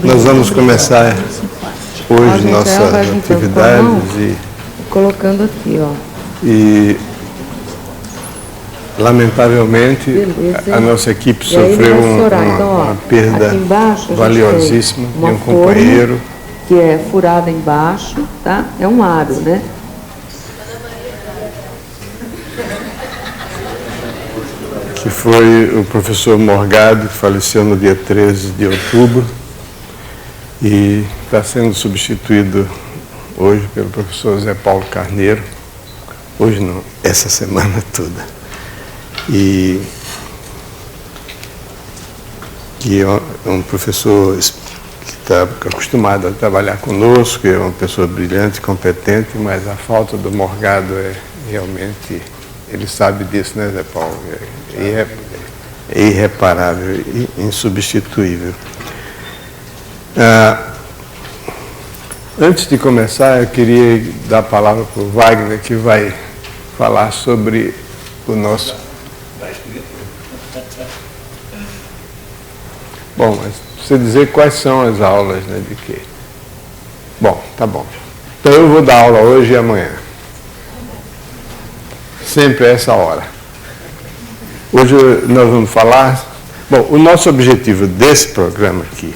Nós vamos começar hoje nossas atividades e colocando aqui, ó. E lamentavelmente a nossa equipe sofreu uma perda valiosíssima de um companheiro que é furada embaixo, tá? É um aro, né? Que foi o professor Morgado, que faleceu no dia 13 de outubro e está sendo substituído hoje pelo professor Zé Paulo Carneiro. Hoje não, essa semana toda. E é um professor que está acostumado a trabalhar conosco, é uma pessoa brilhante, competente, mas a falta do Morgado é realmente, ele sabe disso, né, Zé Paulo? É irreparável, insubstituível. Antes de começar, eu queria dar a palavra para o Wagner, que vai falar sobre o nosso... Bom, mas você dizer quais são as aulas, né, de quê? Bom, tá bom. Então eu vou dar aula hoje e amanhã. Sempre a essa hora. Hoje nós vamos falar... Bom, o nosso objetivo desse programa aqui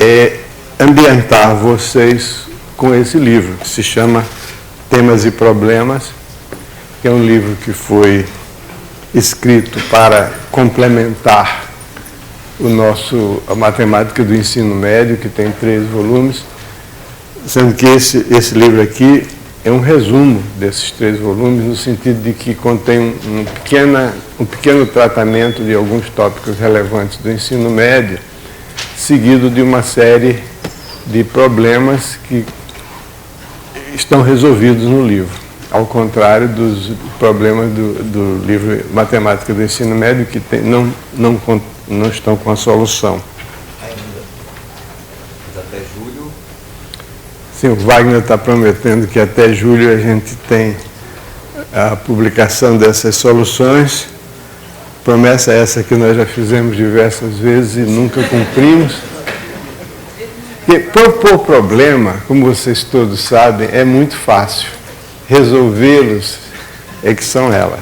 é ambientar vocês com esse livro, que se chama Temas e Problemas, que é um livro que foi escrito para complementar a matemática do ensino médio, que tem 3 volumes, sendo que esse livro aqui é um resumo desses 3 volumes, no sentido de que contém um pequeno tratamento de alguns tópicos relevantes do ensino médio, seguido de uma série de problemas que estão resolvidos no livro, ao contrário dos problemas do livro Matemática do Ensino Médio, que não estão com a solução. Ainda. Mas até julho... Sim, o Wagner está prometendo que até julho a gente tem a publicação dessas soluções. Promessa essa que nós já fizemos diversas vezes e nunca cumprimos. E propor problema, como vocês todos sabem, é muito fácil. Resolvê-los é que são elas.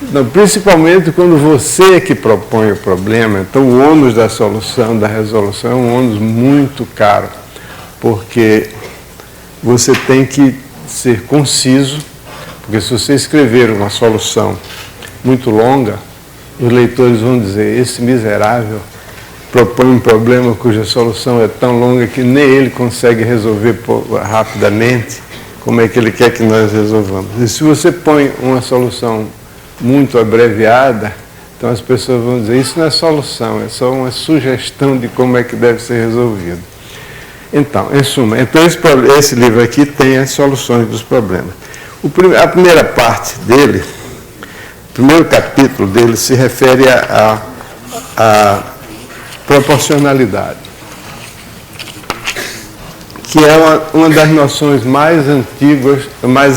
Então, principalmente quando você é que propõe o problema, então o ônus da solução, da resolução, é um ônus muito caro, porque você tem que ser conciso, porque se você escrever uma solução muito longa, os leitores vão dizer, esse miserável propõe um problema cuja solução é tão longa que nem ele consegue resolver rapidamente, como é que ele quer que nós resolvamos. E se você põe uma solução muito abreviada, então as pessoas vão dizer, isso não é solução, é só uma sugestão de como é que deve ser resolvido. Então, em suma, esse livro aqui tem as soluções dos problemas. A primeira parte dele, o primeiro capítulo dele se refere à proporcionalidade, que é uma das noções mais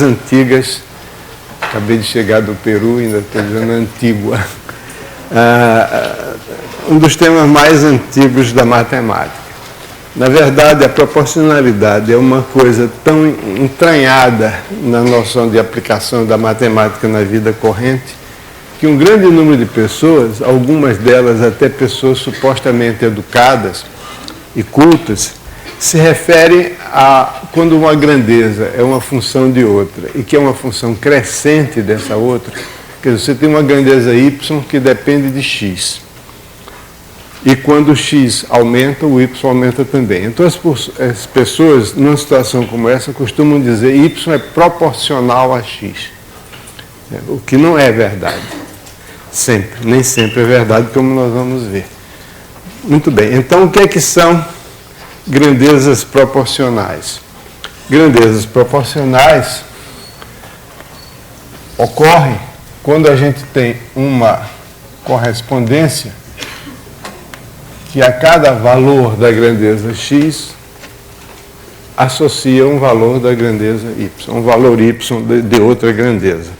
antigas. Acabei de chegar do Peru, ainda estou dizendo antiga. Um dos temas mais antigos da matemática. Na verdade, a proporcionalidade é uma coisa tão entranhada na noção de aplicação da matemática na vida corrente, que um grande número de pessoas, algumas delas até pessoas supostamente educadas e cultas, se refere a quando uma grandeza é uma função de outra e que é uma função crescente dessa outra. Quer dizer, você tem uma grandeza y que depende de x. E quando o x aumenta, o y aumenta também. Então as pessoas, numa situação como essa, costumam dizer y é proporcional a x. O que não é verdade. Sempre, nem sempre é verdade, como nós vamos ver. Muito bem, então o que é que são grandezas proporcionais? Grandezas proporcionais ocorrem quando a gente tem uma correspondência que a cada valor da grandeza x associa um valor da grandeza y, um valor y de outra grandeza.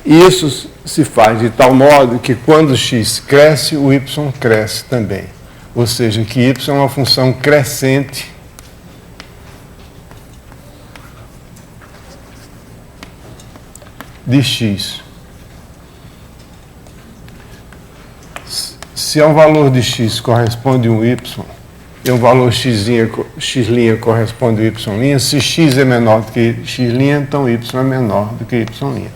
E isso se faz de tal modo que quando x cresce, o y cresce também. ou seja, que y é uma função crescente de x. Se a um valor de x corresponde a um y, e um valor x' corresponde a y', se x é menor do que x', então y é menor do que y'.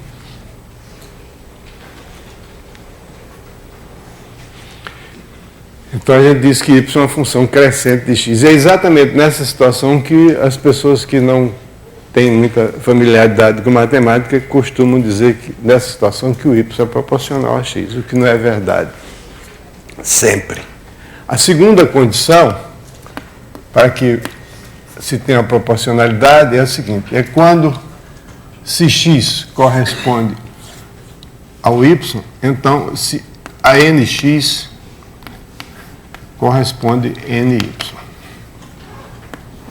Então a gente diz que y é uma função crescente de x. É exatamente nessa situação que as pessoas que não têm muita familiaridade com matemática costumam dizer que, nessa situação, que o y é proporcional a x, o que não é verdade. Sempre. A segunda condição para que se tenha proporcionalidade é a seguinte: é quando, se x corresponde ao y, então se a nx corresponde a ny,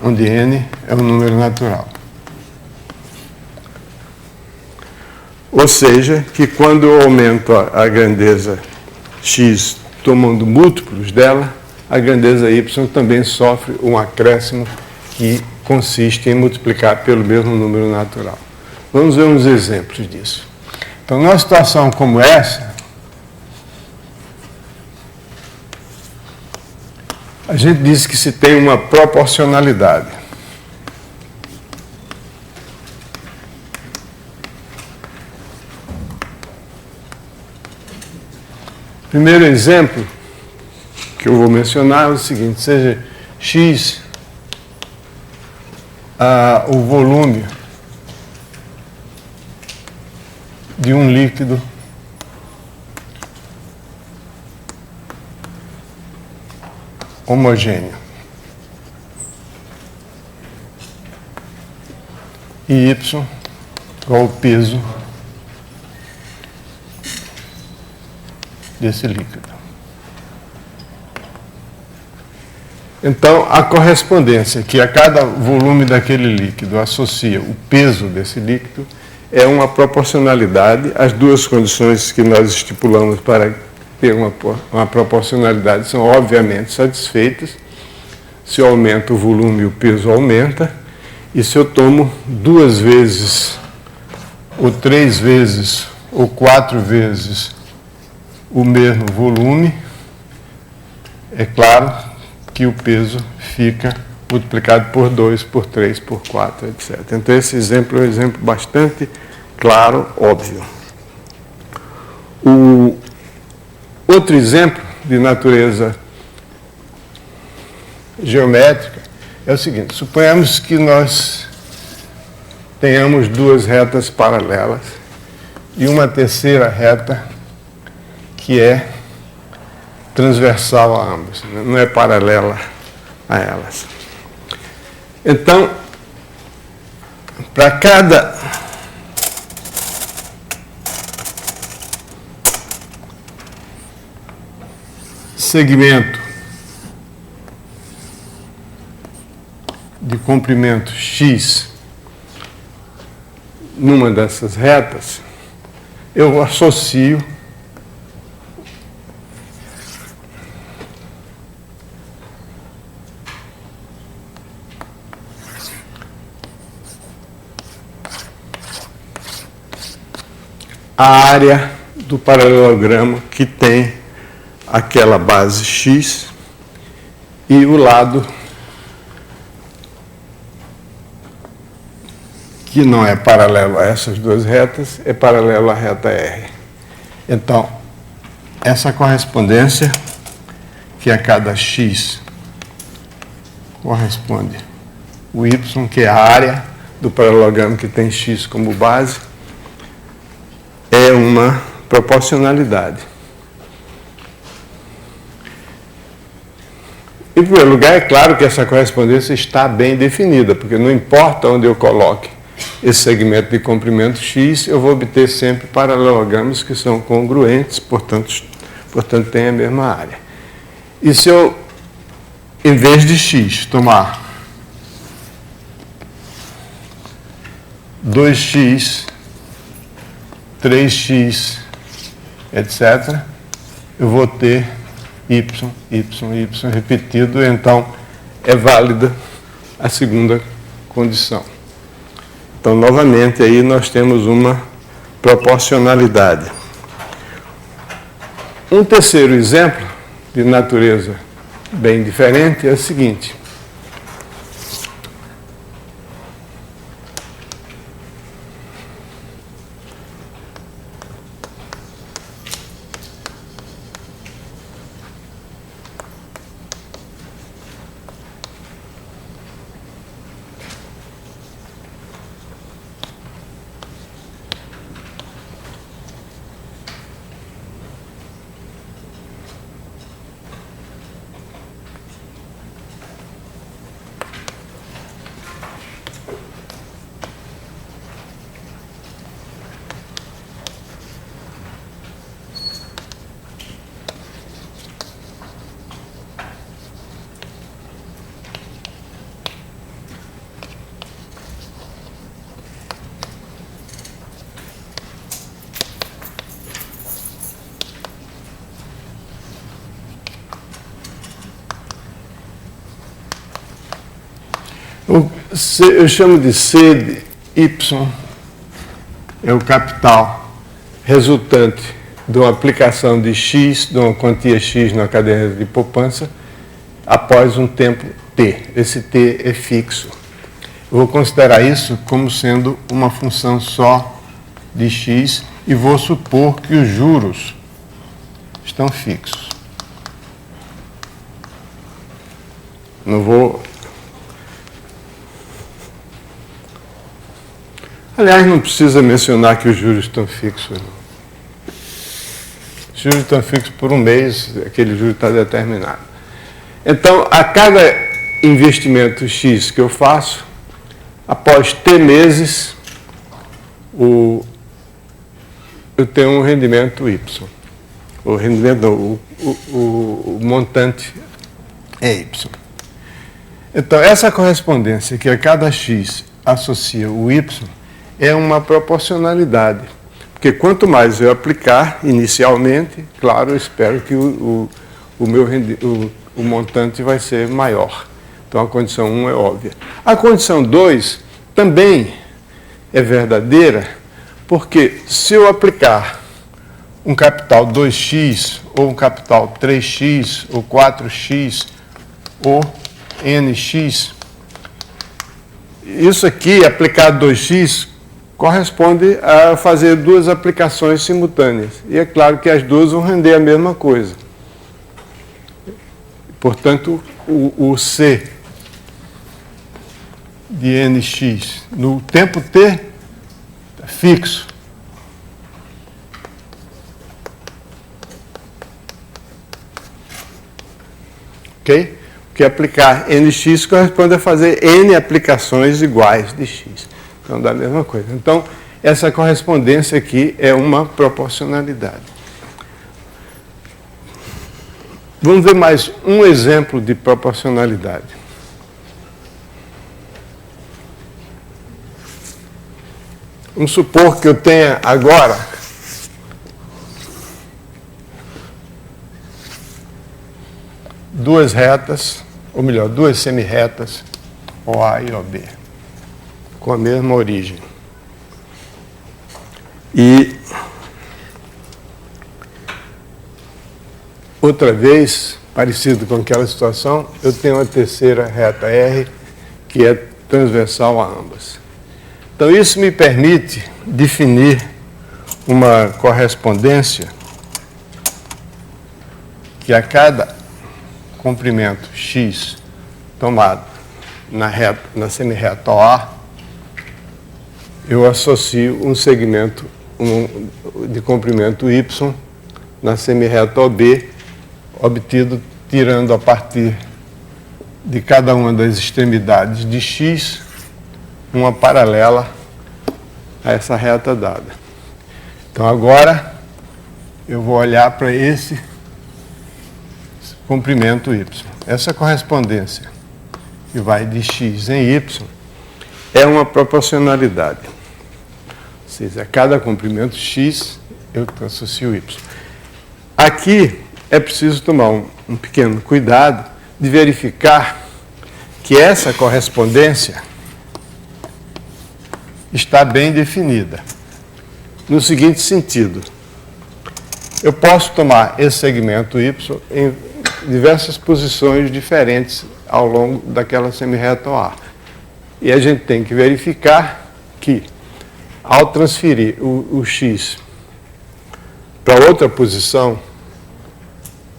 onde n é um número natural. Ou seja, que quando eu aumento a grandeza x tomando múltiplos dela, a grandeza y também sofre um acréscimo que consiste em multiplicar pelo mesmo número natural. Vamos ver uns exemplos disso. Então, numa situação como essa, a gente diz que se tem uma proporcionalidade. Primeiro exemplo que eu vou mencionar é o seguinte: seja x o volume de um líquido homogêneo e y igual ao peso desse líquido. Então, a correspondência que a cada volume daquele líquido associa o peso desse líquido é uma proporcionalidade. As duas condições que nós estipulamos para ter uma proporcionalidade são obviamente satisfeitas. Se eu aumento o volume, o peso aumenta. E se eu tomo 2 vezes, ou 3 vezes, ou 4 vezes o mesmo volume, é claro que o peso fica multiplicado por 2, por 3, por 4, etc. Então, esse exemplo é um exemplo bastante claro, óbvio. O outro exemplo de natureza geométrica é o seguinte: suponhamos que nós tenhamos 2 retas paralelas e uma terceira reta que é transversal a ambas, não é paralela a elas. Então, para cada segmento de comprimento x numa dessas retas, eu associo a área do paralelogramo que tem aquela base x e o lado que não é paralelo a essas 2 retas, é paralelo à reta R. Então, essa correspondência, que a cada x corresponde o y, que é a área do paralelogramo que tem x como base, é uma proporcionalidade. Em primeiro lugar, é claro que essa correspondência está bem definida, porque não importa onde eu coloque esse segmento de comprimento x, eu vou obter sempre paralelogramos que são congruentes, portanto têm a mesma área. E se eu, em vez de x, tomar 2x, 3x, etc., eu vou ter y, repetido, então é válida a segunda condição. Então, novamente, aí nós temos uma proporcionalidade. Um terceiro exemplo, de natureza bem diferente, é o seguinte. Eu chamo de C de Y, é o capital resultante de uma aplicação de X, de uma quantia X na caderneta de poupança, após um tempo T. Esse T é fixo. Eu vou considerar isso como sendo uma função só de X e vou supor que os juros estão fixos. Não vou... Aliás, não precisa mencionar que os juros estão fixos. Não. Os juros estão fixos por um mês, aquele juro está determinado. Então, a cada investimento X que eu faço, após T meses, eu tenho um rendimento Y. O rendimento não, o montante é Y. Então, essa correspondência que a cada X associa o Y é uma proporcionalidade. Porque quanto mais eu aplicar inicialmente, claro, eu espero que o montante vai ser maior. Então, a condição 1 é óbvia. A condição 2 também é verdadeira, porque se eu aplicar um capital 2x, ou um capital 3x, ou 4x, ou nx, isso aqui, aplicar 2x, corresponde a fazer duas aplicações simultâneas. E é claro que as duas vão render a mesma coisa. Portanto, o C de nx no tempo t é fixo. Ok? Porque aplicar nx corresponde a fazer n aplicações iguais de x. Então, dá a mesma coisa. Então, essa correspondência aqui é uma proporcionalidade. Vamos ver mais um exemplo de proporcionalidade. Vamos supor que eu tenha agora duas retas, ou melhor, duas semirretas, OA e OB, com a mesma origem. E outra vez, parecido com aquela situação, eu tenho uma terceira reta R, que é transversal a ambas. Então, isso me permite definir uma correspondência que a cada comprimento X tomado na semirreta OA, eu associo um segmento de comprimento Y na semirreta OB, obtido tirando a partir de cada uma das extremidades de X uma paralela a essa reta dada. Então, agora, eu vou olhar para esse comprimento Y. Essa correspondência, que vai de X em Y, é uma proporcionalidade. Ou seja, a cada comprimento X, eu associo Y. Aqui, é preciso tomar um pequeno cuidado de verificar que essa correspondência está bem definida. No seguinte sentido, eu posso tomar esse segmento Y em diversas posições diferentes ao longo daquela semirreta OA. E a gente tem que verificar que, ao transferir o X para outra posição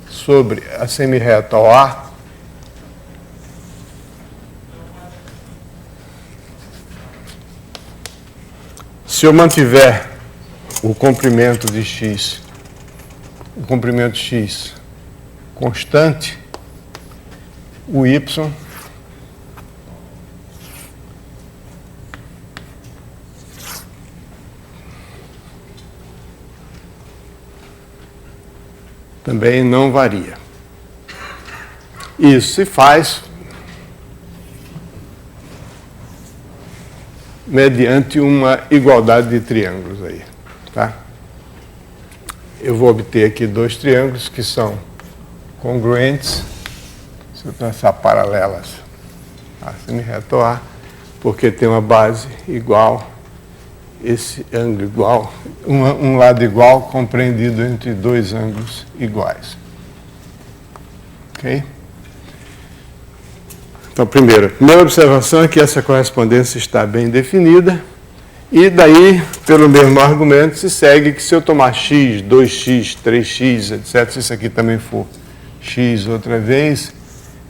sobre a semirreta OA, se eu mantiver o comprimento de X, o comprimento X constante, o Y também não varia. Isso se faz mediante uma igualdade de triângulos aí, tá? Eu vou obter aqui dois triângulos que são congruentes, se eu traçar paralelas a semirreta OA, porque tem uma base igual, esse ângulo igual, um lado igual compreendido entre dois ângulos iguais. Ok? Então, a primeira observação é que essa correspondência está bem definida, e daí, pelo mesmo argumento, se segue que se eu tomar x, 2x, 3x, etc., se isso aqui também for x outra vez,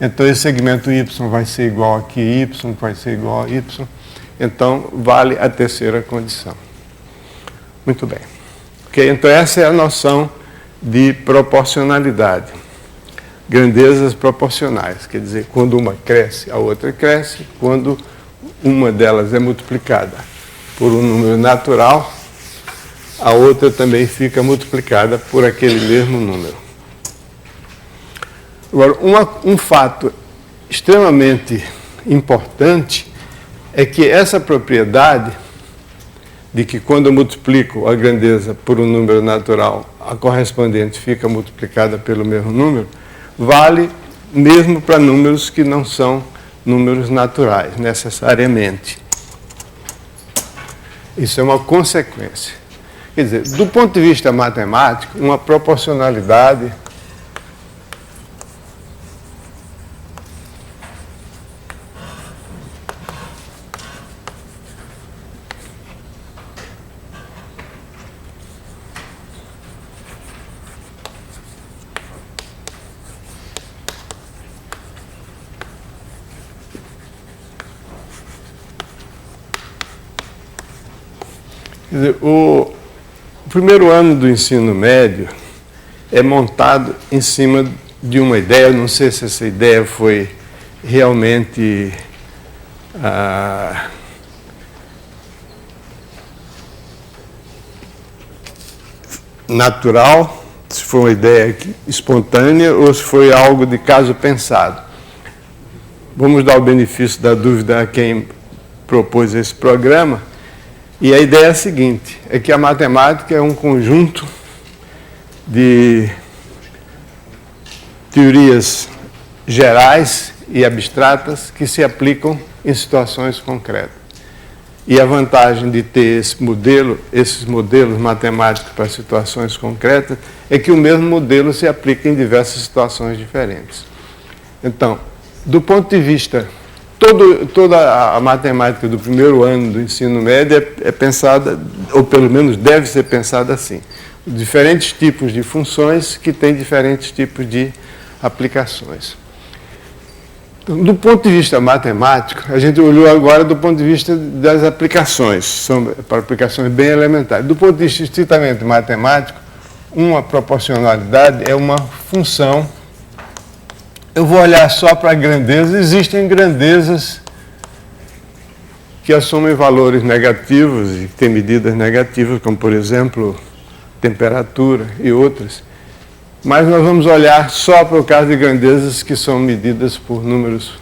então esse segmento y vai ser igual aqui, y vai ser igual a y, então vale a terceira condição. Muito bem. Ok? Então essa é a noção de proporcionalidade. Grandezas proporcionais, quer dizer, quando uma cresce, a outra cresce, quando uma delas é multiplicada por um número natural, a outra também fica multiplicada por aquele mesmo número. Agora, um fato extremamente importante é que essa propriedade de que quando eu multiplico a grandeza por um número natural, a correspondente fica multiplicada pelo mesmo número, vale mesmo para números que não são números naturais, necessariamente. Isso é uma consequência. Quer dizer, do ponto de vista matemático, uma proporcionalidade o primeiro ano do ensino médio é montado em cima de uma ideia, eu não sei se essa ideia foi realmente natural, se foi uma ideia espontânea ou se foi algo de caso pensado. Vamos dar o benefício da dúvida a quem propôs esse programa. E a ideia é a seguinte, é que a matemática é um conjunto de teorias gerais e abstratas que se aplicam em situações concretas. E a vantagem de ter esses modelos matemáticos para situações concretas é que o mesmo modelo se aplica em diversas situações diferentes. Então, do ponto de vista toda a matemática do primeiro ano do ensino médio é pensada, ou pelo menos deve ser pensada assim. Diferentes tipos de funções que têm diferentes tipos de aplicações. Então, do ponto de vista matemático, a gente olhou agora do ponto de vista das aplicações, são para aplicações bem elementares. Do ponto de vista estritamente matemático, uma proporcionalidade é uma função. Eu vou olhar só para a grandeza. Existem grandezas que assumem valores negativos e têm medidas negativas, como, por exemplo, temperatura e outras. Mas nós vamos olhar só para o caso de grandezas que são medidas por números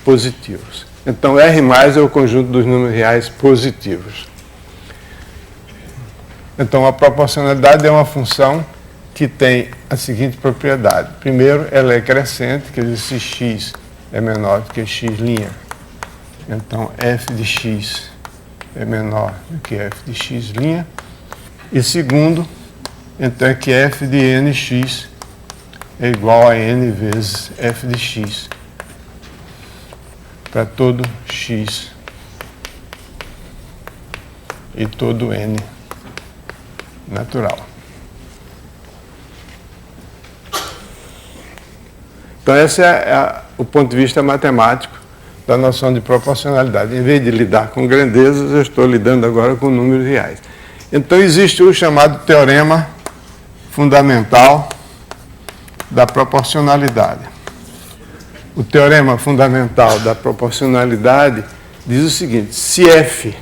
positivos. Então, R+ é o conjunto dos números reais positivos. Então, a proporcionalidade é uma função que tem a seguinte propriedade. Primeiro, ela é crescente, quer dizer, se x é menor do que x', então f de x é menor do que f de x'. E segundo, então é que f de nx é igual a n vezes f de x para todo x e todo n natural. Então esse é o ponto de vista matemático da noção de proporcionalidade. Em vez de lidar com grandezas, eu estou lidando agora com números reais. Então existe o chamado teorema fundamental da proporcionalidade. O teorema fundamental da proporcionalidade diz o seguinte: se f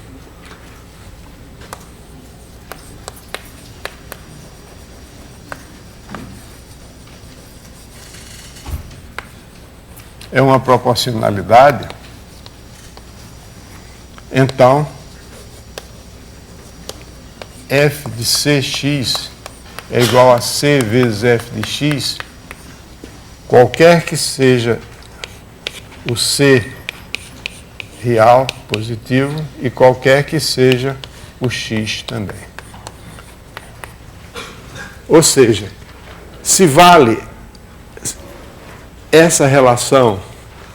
é uma proporcionalidade, então f de cx é igual a c vezes f de x, qualquer que seja o c real, positivo, e qualquer que seja o x também. Ou seja, se vale essa relação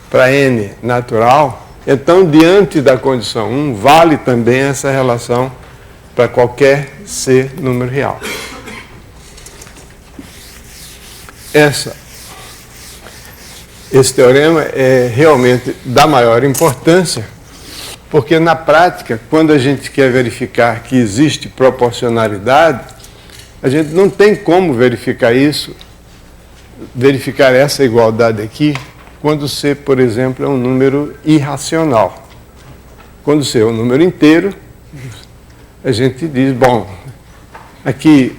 para n natural, então, diante da condição 1, vale também essa relação para qualquer c número real. Esse teorema é realmente da maior importância, porque na prática, quando a gente quer verificar que existe proporcionalidade, a gente não tem como verificar isso, verificar essa igualdade aqui, quando c, por exemplo, é um número irracional. Quando c é um número inteiro, a gente diz, bom, aqui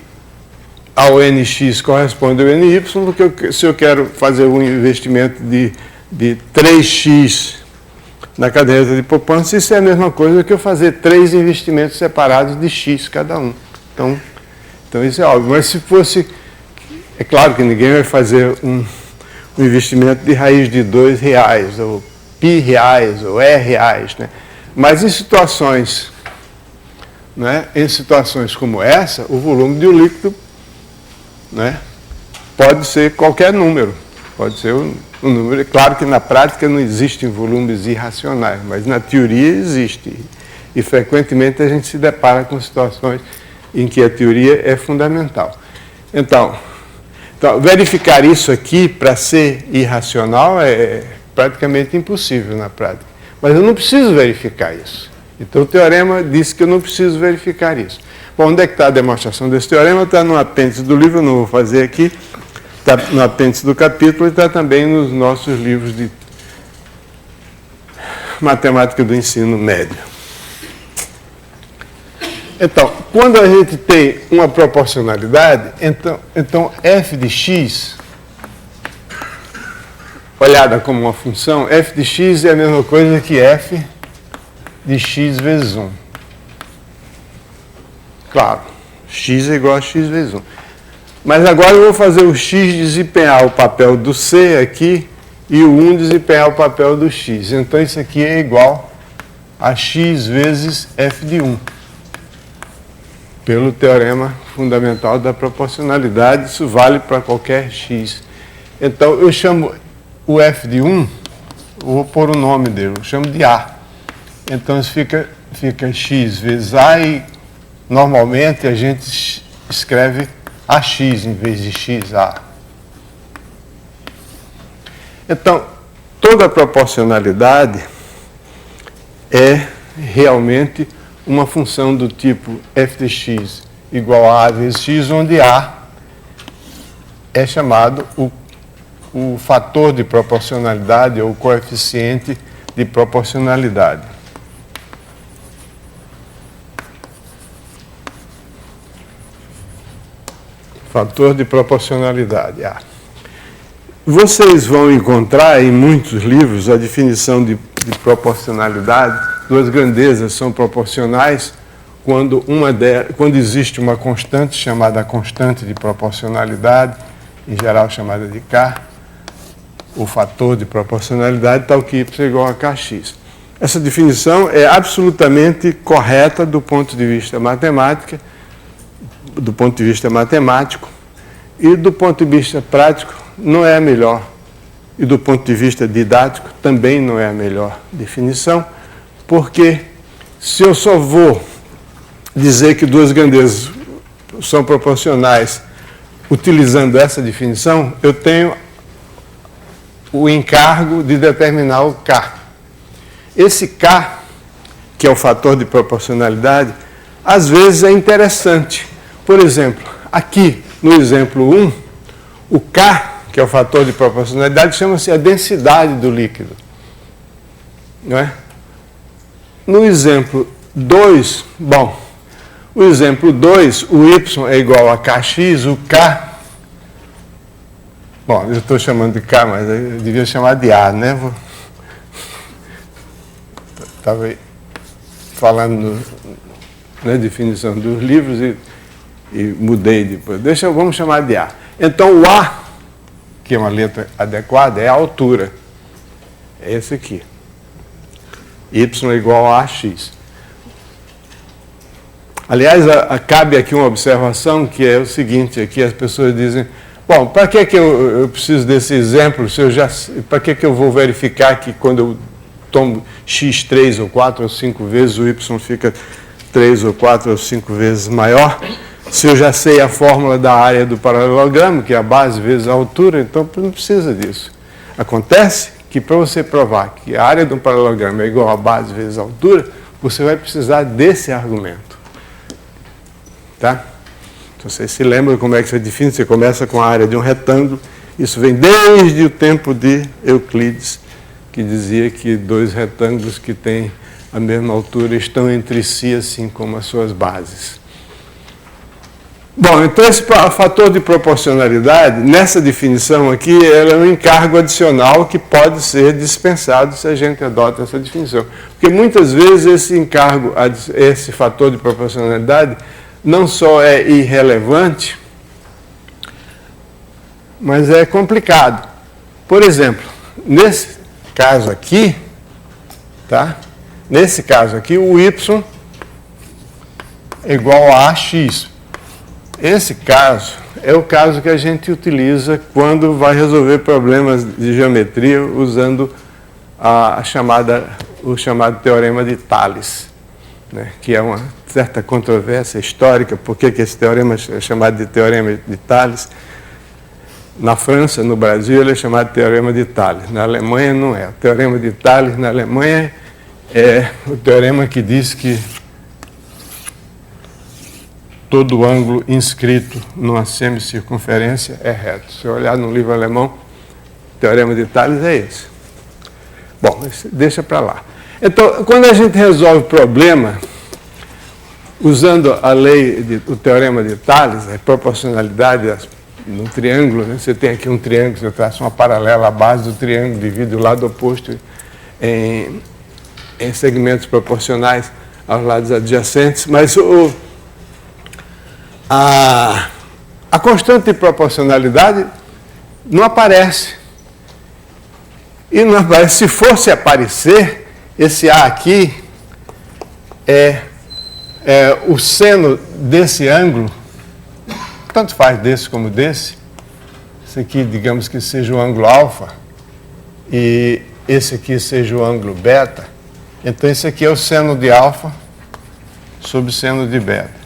ao nx corresponde ao ny, porque se eu quero fazer um investimento de 3x na caderneta de poupança, isso é a mesma coisa que eu fazer 3 investimentos separados de x cada um. Então isso é óbvio. Mas se fosse... É claro que ninguém vai fazer um investimento de raiz de R$2, ou π ou R$, né? Mas em situações, né, como essa, o volume de um líquido, né, pode ser qualquer número. Pode ser um número. É claro que na prática não existem volumes irracionais, mas na teoria existe. E frequentemente a gente se depara com situações em que a teoria é fundamental. Então, verificar isso aqui para ser irracional é praticamente impossível na prática. Mas eu não preciso verificar isso. Então o teorema diz que eu não preciso verificar isso. Bom, onde é que está a demonstração desse teorema? Está no apêndice do livro, eu não vou fazer aqui. Está no apêndice do capítulo e está também nos nossos livros de matemática do ensino médio. Então, quando a gente tem uma proporcionalidade, então f de x, olhada como uma função, f de x é a mesma coisa que f de x vezes 1. Claro, x é igual a x vezes 1. Mas agora eu vou fazer o x desempenhar o papel do c aqui e o 1 desempenhar o papel do x. Então isso aqui é igual a x vezes f de 1. Pelo teorema fundamental da proporcionalidade, isso vale para qualquer x. Então, eu chamo o f de 1, vou pôr o nome dele, eu chamo de A. Então, isso fica x vezes A e, normalmente, a gente escreve AX em vez de XA. Então, toda proporcionalidade é realmente uma função do tipo f de x igual a A vezes x, onde A é chamado o fator de proporcionalidade ou coeficiente de proporcionalidade. Fator de proporcionalidade, A. Vocês vão encontrar em muitos livros a definição de proporcionalidade. Duas grandezas são proporcionais quando existe uma constante chamada constante de proporcionalidade, em geral chamada de K, o fator de proporcionalidade, tal que y é igual a Kx. Essa definição é absolutamente correta do ponto de vista matemático, e do ponto de vista prático não é a melhor. E do ponto de vista didático também não é a melhor definição, porque se eu só vou dizer que duas grandezas são proporcionais utilizando essa definição, eu tenho o encargo de determinar o K. Esse K, que é o fator de proporcionalidade, às vezes é interessante. Por exemplo, aqui no exemplo 1, o K, que é o fator de proporcionalidade, chama-se a densidade do líquido. Não é? No exemplo 2, o exemplo 2, o y é igual a Kx, o K... eu estou chamando de K, mas eu devia chamar de A, né? Estava falando na definição dos livros e mudei depois. Vamos chamar de A. Então, o A, que é uma letra adequada, é a altura. É esse aqui. Y é igual a AX. Aliás, cabe aqui uma observação que é o seguinte, aqui as pessoas dizem, para que eu preciso desse exemplo? Para que eu vou verificar que quando eu tomo x 3 ou 4 ou 5 vezes, o y fica 3 ou 4 ou 5 vezes maior? Se eu já sei a fórmula da área do paralelogramo, que é a base vezes a altura, então não precisa disso. Acontece que para você provar que a área de um paralelogramo é igual a base vezes a altura, você vai precisar desse argumento. Tá? Então, vocês se lembram como é que você define? Você começa com a área de um retângulo. Isso vem desde o tempo de Euclides, que dizia que dois retângulos que têm a mesma altura estão entre si, assim como as suas bases. Então esse fator de proporcionalidade, nessa definição aqui, é um encargo adicional que pode ser dispensado se a gente adota essa definição. Porque muitas vezes esse fator de proporcionalidade não só é irrelevante, mas é complicado. Por exemplo, nesse caso aqui, o y é igual a AX. Esse caso é o caso que a gente utiliza quando vai resolver problemas de geometria usando o chamado teorema de Tales, né, que é uma certa controvérsia histórica. Por que esse teorema é chamado de teorema de Tales? Na França, no Brasil, ele é chamado de teorema de Tales. Na Alemanha, não é. O teorema de Tales, na Alemanha, é o teorema que diz que todo ângulo inscrito numa semicircunferência é reto. Se eu olhar no livro alemão, o teorema de Tales é esse. Deixa para lá. Então, quando a gente resolve o problema, usando a lei, o teorema de Tales, a proporcionalidade no triângulo, né? Você tem aqui um triângulo, você traça uma paralela à base do triângulo, divide o lado oposto em segmentos proporcionais aos lados adjacentes, mas a constante de proporcionalidade não aparece. E não aparece. Se fosse aparecer, esse A aqui é o seno desse ângulo, tanto faz desse como desse. Esse aqui, digamos que seja o ângulo alfa, e esse aqui seja o ângulo beta. Então, esse aqui é o seno de alfa sobre o seno de beta.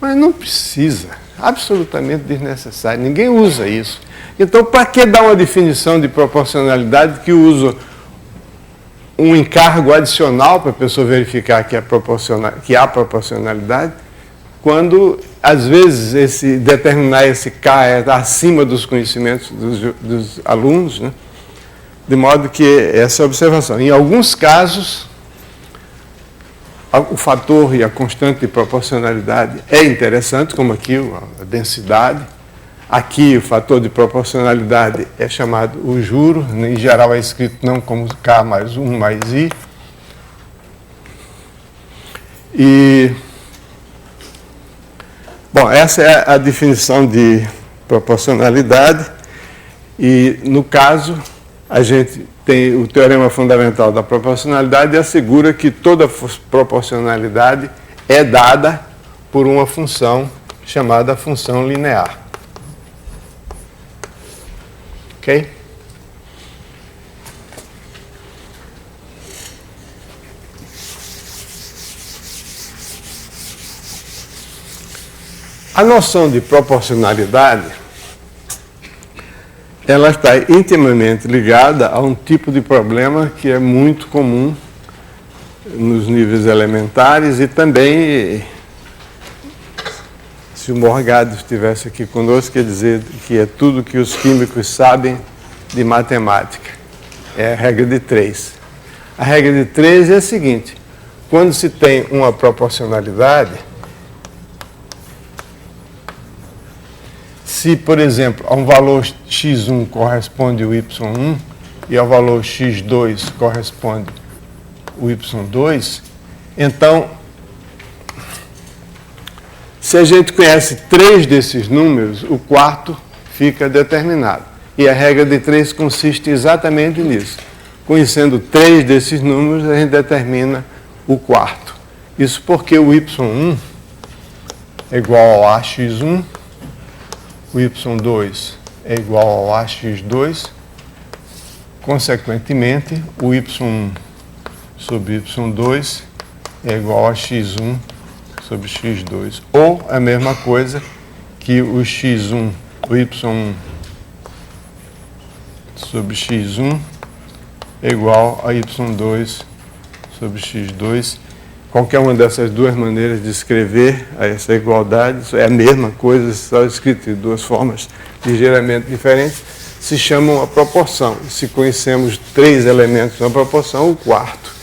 Mas não precisa, absolutamente desnecessário, ninguém usa isso. Então, para que dar uma definição de proporcionalidade que usa um encargo adicional para a pessoa verificar que há proporcionalidade, quando, às vezes, determinar esse K é acima dos conhecimentos dos alunos, né? De modo que essa observação. Em alguns casos, o fator e a constante de proporcionalidade é interessante, como aqui a densidade. Aqui o fator de proporcionalidade é chamado o juro, em geral é escrito não como K mais 1 mais I. Essa é a definição de proporcionalidade. E, no caso, a gente tem o teorema fundamental da proporcionalidade e assegura que toda proporcionalidade é dada por uma função chamada função linear. Ok? A noção de proporcionalidade, ela está intimamente ligada a um tipo de problema que é muito comum nos níveis elementares e também, se o Morgado estivesse aqui conosco, quer dizer que é tudo que os químicos sabem de matemática. É a regra de 3. A regra de 3 é a seguinte: quando se tem uma proporcionalidade, se, por exemplo, a um valor x1 corresponde o y1 e ao valor x2 corresponde o y2, então, se a gente conhece 3 desses números, o quarto fica determinado. E a regra de 3 consiste exatamente nisso. Conhecendo 3 desses números, a gente determina o quarto. Isso porque o y1 é igual ao ax1, o y2 é igual ao ax2, consequentemente, o y1 sobre y2 é igual a x1 sobre x2. Ou a mesma coisa que o x1, o y1 sobre x1 é igual a y2 sobre x2. Qualquer uma dessas duas maneiras de escrever essa igualdade, isso é a mesma coisa, só escrito de duas formas ligeiramente diferentes, se chama uma proporção. Se conhecemos 3 elementos na proporção, o quarto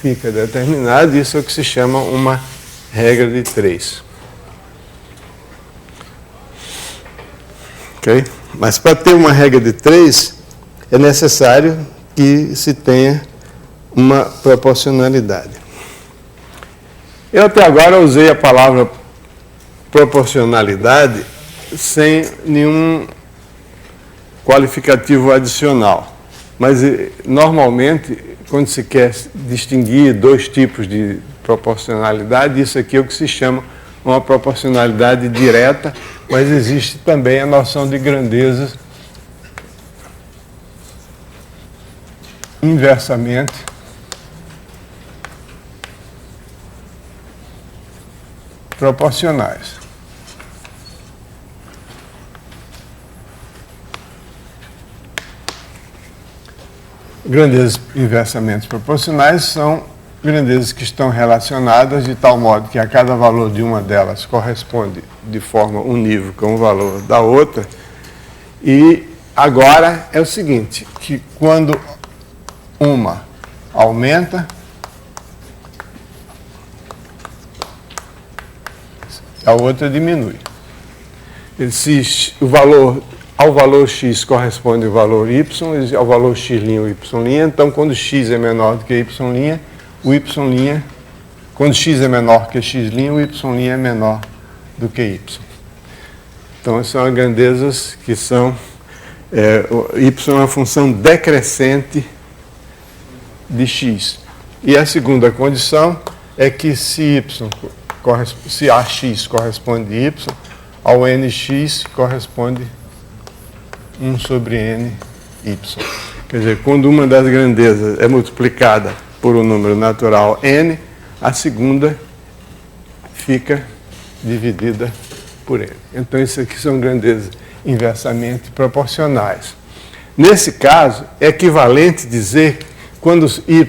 fica determinado, isso é o que se chama uma regra de 3. Ok? Mas para ter uma regra de 3, é necessário que se tenha uma proporcionalidade. Eu até agora usei a palavra proporcionalidade sem nenhum qualificativo adicional. Mas, normalmente, quando se quer distinguir 2 tipos de proporcionalidade, isso aqui é o que se chama uma proporcionalidade direta, mas existe também a noção de grandeza inversamente proporcionais. Grandezas inversamente proporcionais são grandezas que estão relacionadas de tal modo que a cada valor de uma delas corresponde de forma unívoca ao valor da outra. E agora é o seguinte, que quando uma aumenta, a outra diminui. Se ao valor x corresponde o valor y, e ao valor x' o y', então quando x é menor do que y', o y', quando x é menor que x', o y' é menor do que y. Então, são grandezas que são... y é uma função decrescente de x. E a segunda condição é que se ax corresponde a y, ao nx corresponde 1 sobre ny. Quer dizer, quando uma das grandezas é multiplicada por um número natural n, a segunda fica dividida por n. Então, isso aqui são grandezas inversamente proporcionais. Nesse caso, é equivalente dizer, quando y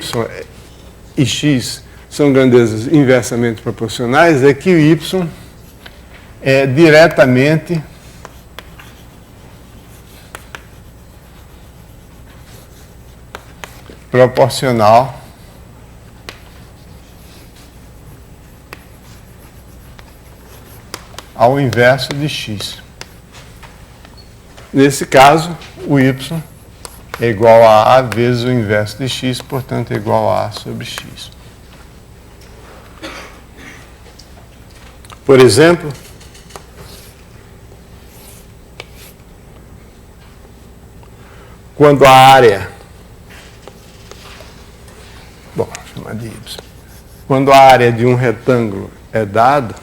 e x são grandezas inversamente proporcionais, é que o y é diretamente proporcional ao inverso de x. Nesse caso, o y é igual a A vezes o inverso de x, portanto é igual a A sobre x. Por exemplo, quando a área, vou chamar de Y, quando a área de um retângulo é dada,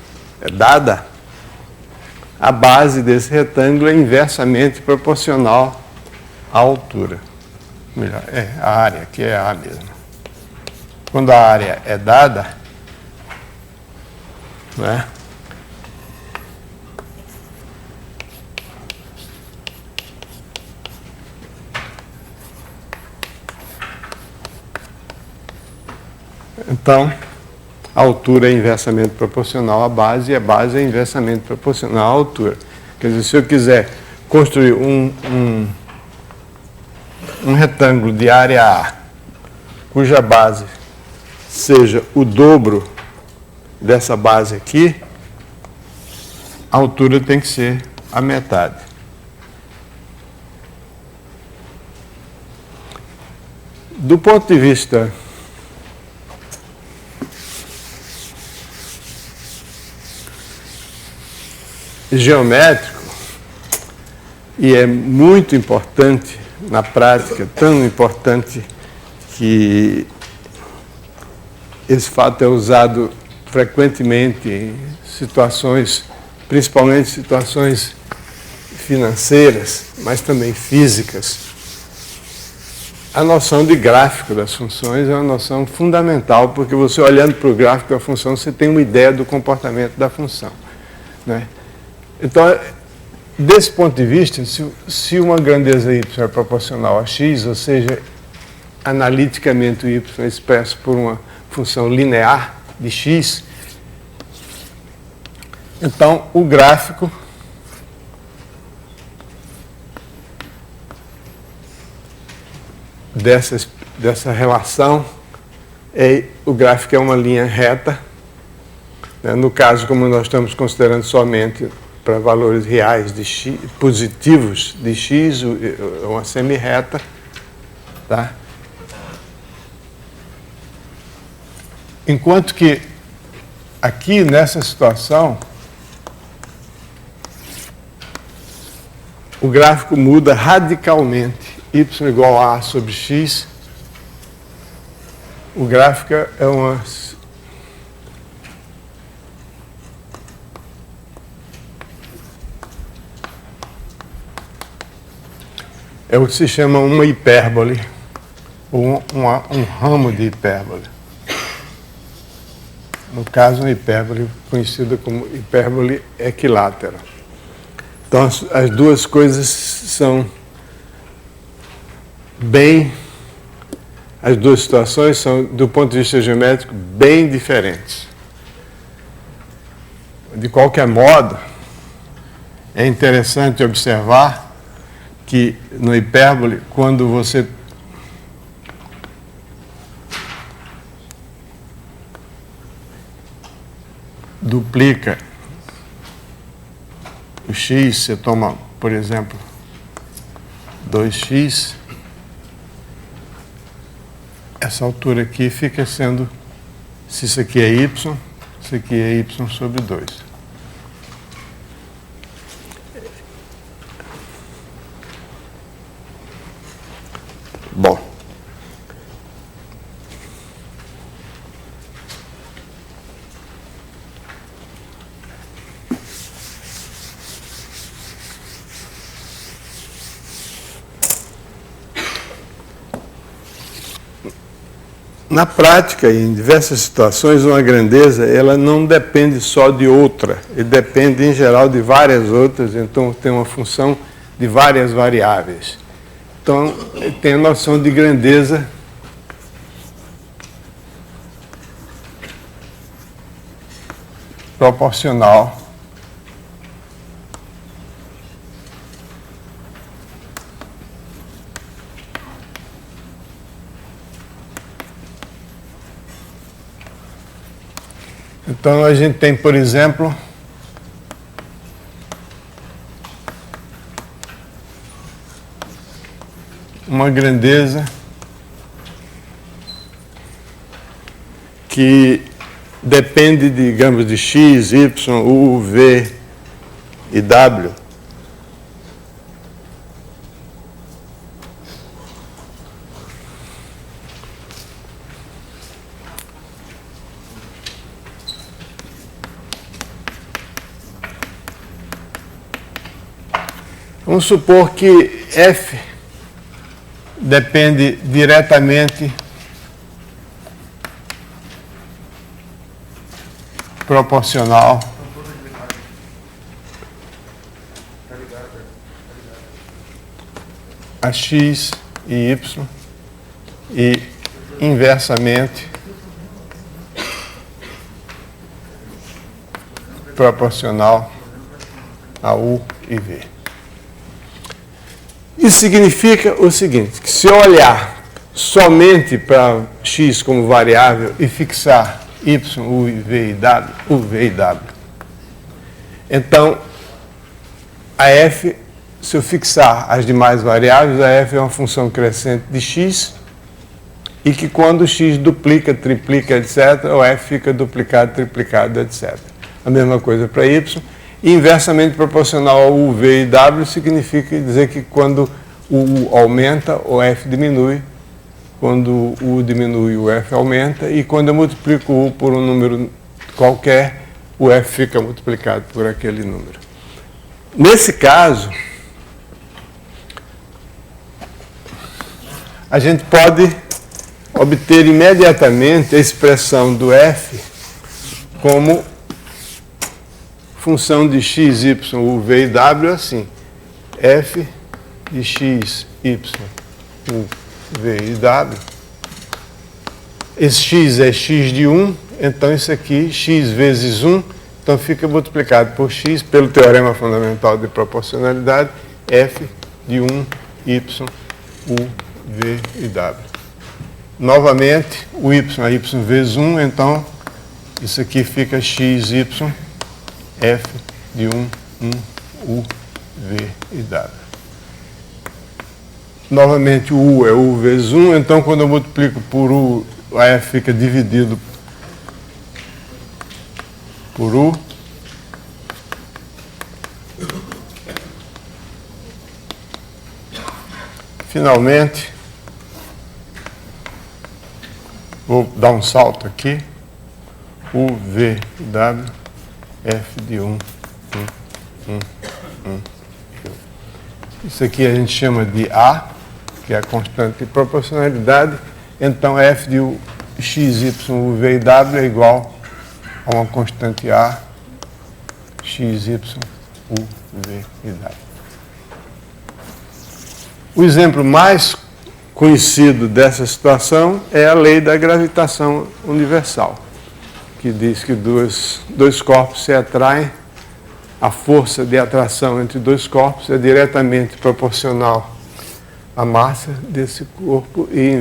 a base desse retângulo é inversamente proporcional à altura. Melhor, a área, que é A mesmo. Quando a área é dada, né? Então, a altura é inversamente proporcional à base e a base é inversamente proporcional à altura. Quer dizer, se eu quiser construir um retângulo de área A, cuja base seja o dobro dessa base aqui, a altura tem que ser a metade. Do ponto de vista geométrico, e é muito importante na prática, tão importante que esse fato é usado frequentemente em situações, principalmente situações financeiras, mas também físicas. A noção de gráfico das funções é uma noção fundamental, porque você olhando para o gráfico da função, você tem uma ideia do comportamento da função, né? Então, desse ponto de vista, se uma grandeza y é proporcional a x, ou seja, analiticamente o y é expresso por uma função linear de x, então o gráfico dessa relação, o gráfico é uma linha reta, né? No caso, como nós estamos considerando somente para valores reais de x, positivos de x, uma semi-reta, tá? Enquanto que aqui nessa situação o gráfico muda radicalmente. Y igual a sobre x, o gráfico é uma é o que se chama uma hipérbole, ou um ramo de hipérbole. No caso, uma hipérbole conhecida como hipérbole equilátera. Então, as duas coisas são as duas situações são, do ponto de vista geométrico, bem diferentes. De qualquer modo, é interessante observar que no hipérbole, quando você duplica o x, você toma, por exemplo, 2x, essa altura aqui fica sendo, se isso aqui é y, isso aqui é y sobre 2. Bom, na prática, em diversas situações, uma grandeza ela não depende só de outra, ele depende, em geral, de várias outras, então tem uma função de várias variáveis. Então, tem a noção de grandeza proporcional Então, a gente tem, por exemplo, uma grandeza que depende, digamos, de x, y, u, v e w. Vamos supor que f depende diretamente proporcional a x e y e inversamente proporcional a u e v. Isso significa o seguinte, que se eu olhar somente para x como variável e fixar y, u, v e w, então a f, se eu fixar as demais variáveis, a f é uma função crescente de x e que quando x duplica, triplica, etc., o f fica duplicado, triplicado, etc. A mesma coisa para y. E inversamente proporcional ao u, v e w significa dizer que quando o u aumenta, o f diminui. Quando o u diminui, o f aumenta. E quando eu multiplico o u por um número qualquer, o f fica multiplicado por aquele número. Nesse caso, a gente pode obter imediatamente a expressão do f como função de x, y, u, v e w assim. F de x, y, u, v e w. Esse x é x de 1, então isso aqui, x vezes 1, então fica multiplicado por x, pelo teorema fundamental de proporcionalidade, f de 1, y, u, v e w. Novamente, o y é y vezes 1, então isso aqui fica x, y, f de 1, u, v e w. Novamente, o u é u vezes 1, então quando eu multiplico por u, a f fica dividido por u. Finalmente, vou dar um salto aqui, u, v, w, f de 1, 1. Isso aqui a gente chama de A, que é a constante de proporcionalidade. Então, f de x, y, u, v e w é igual a uma constante A, x, y, u, v e w. O exemplo mais conhecido dessa situação é a lei da gravitação universal, que diz que dois corpos se atraem, a força de atração entre dois corpos é diretamente proporcional à massa desse corpo e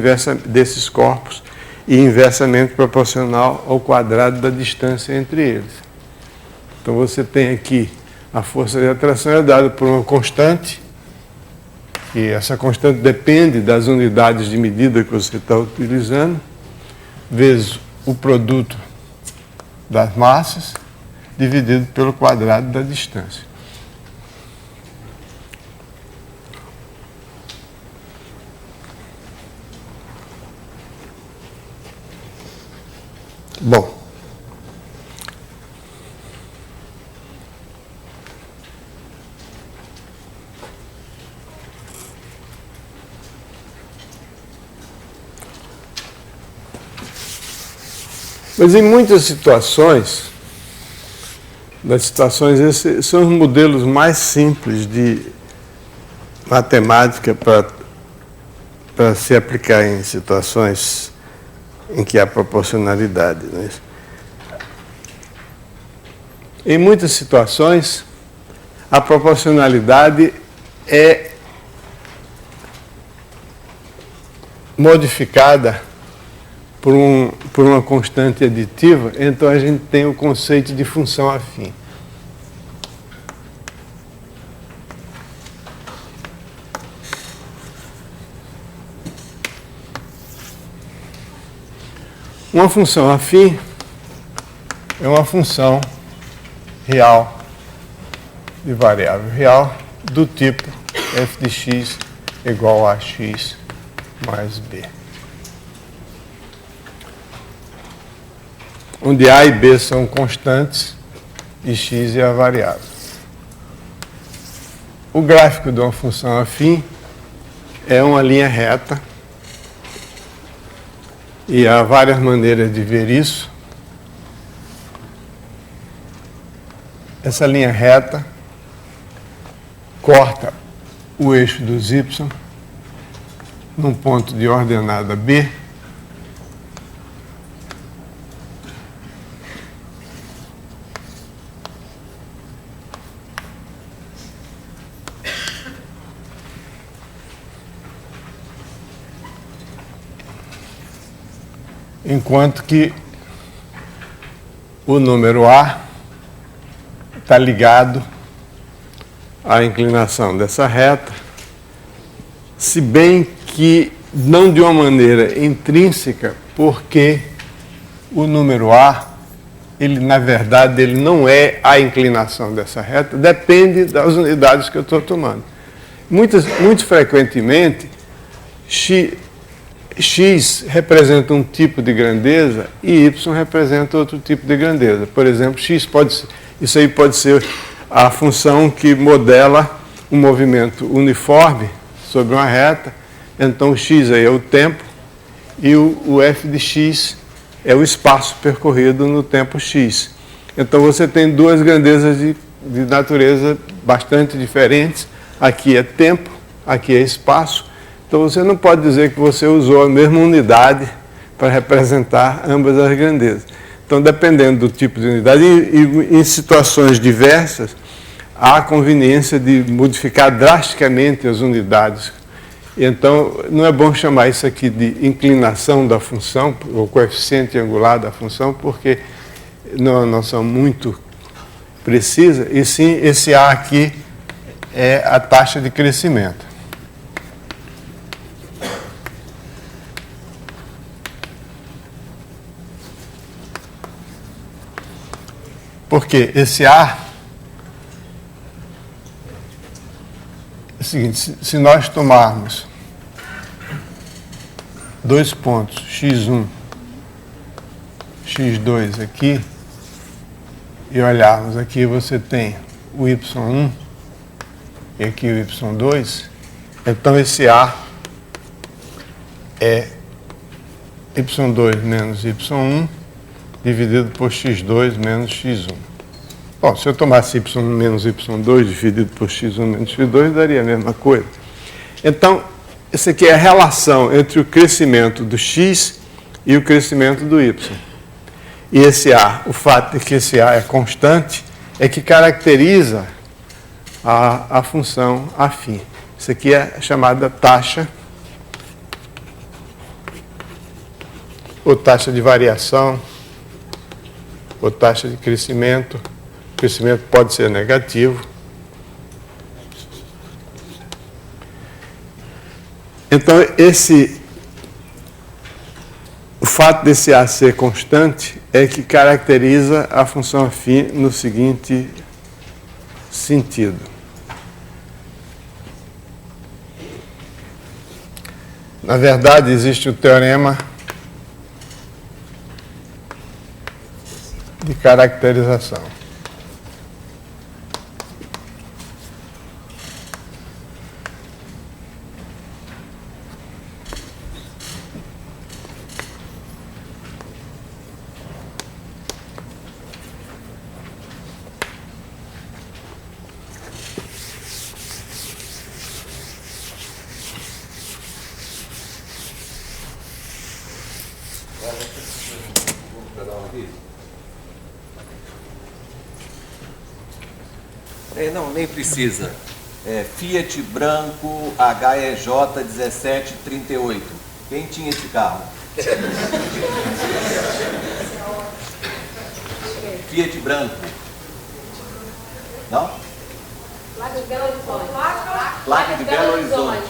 desses corpos e inversamente proporcional ao quadrado da distância entre eles. Então você tem aqui a força de atração é dada por uma constante, e essa constante depende das unidades de medida que você está utilizando, vezes o produto das massas, dividido pelo quadrado da distância. Bom, mas em muitas situações, esses são os modelos mais simples de matemática para se aplicar em situações em que há proporcionalidade. Não é isso? Em muitas situações, a proporcionalidade é modificada por uma constante aditiva, então a gente tem o conceito de função afim. Uma função afim é uma função real de variável real do tipo f de x igual a x mais b, onde a e b são constantes e x é a variável. o gráfico de uma função afim é uma linha reta, e há várias maneiras de ver isso. Essa linha reta corta o eixo dos y num ponto de ordenada B, enquanto que o número A está ligado à inclinação dessa reta, se bem que não de uma maneira intrínseca, porque o número A, ele na verdade ele não é a inclinação dessa reta, depende das unidades que eu estou tomando. Muito frequentemente, X representa um tipo de grandeza e Y representa outro tipo de grandeza. Por exemplo, isso aí pode ser a função que modela um movimento uniforme sobre uma reta. Então, o X aí é o tempo e o f de X é o espaço percorrido no tempo X. Então, você tem duas grandezas de natureza bastante diferentes. Aqui é tempo, aqui é espaço. Então, você não pode dizer que você usou a mesma unidade para representar ambas as grandezas. Então, dependendo do tipo de unidade, e em situações diversas, há a conveniência de modificar drasticamente as unidades. Então, não é bom chamar isso aqui de inclinação da função, ou coeficiente angular da função, porque não é uma noção muito precisa, e sim, esse A aqui é a taxa de crescimento. Porque esse A é o seguinte, se nós tomarmos dois pontos, x1, x2 aqui, e olharmos aqui, você tem o y1 e aqui o y2, então esse A é y2 menos y1 dividido por x2 menos x1. Bom, se eu tomasse y menos y2 dividido por x1 menos x2, daria a mesma coisa. Então, essa aqui é a relação entre o crescimento do x e o crescimento do y. E esse A, o fato de que esse A é constante, é que caracteriza a função afim. Isso aqui é a chamada taxa, ou taxa de variação, ou taxa de crescimento. O crescimento pode ser negativo. Então, o fato desse A ser constante é que caracteriza a função afim no seguinte sentido. Na verdade, existe o teorema de caracterização. Não, nem precisa. Fiat branco HEJ 1738. Quem tinha esse carro? Fiat branco. Não? Placa de Belo Horizonte. Placa de Belo Horizonte.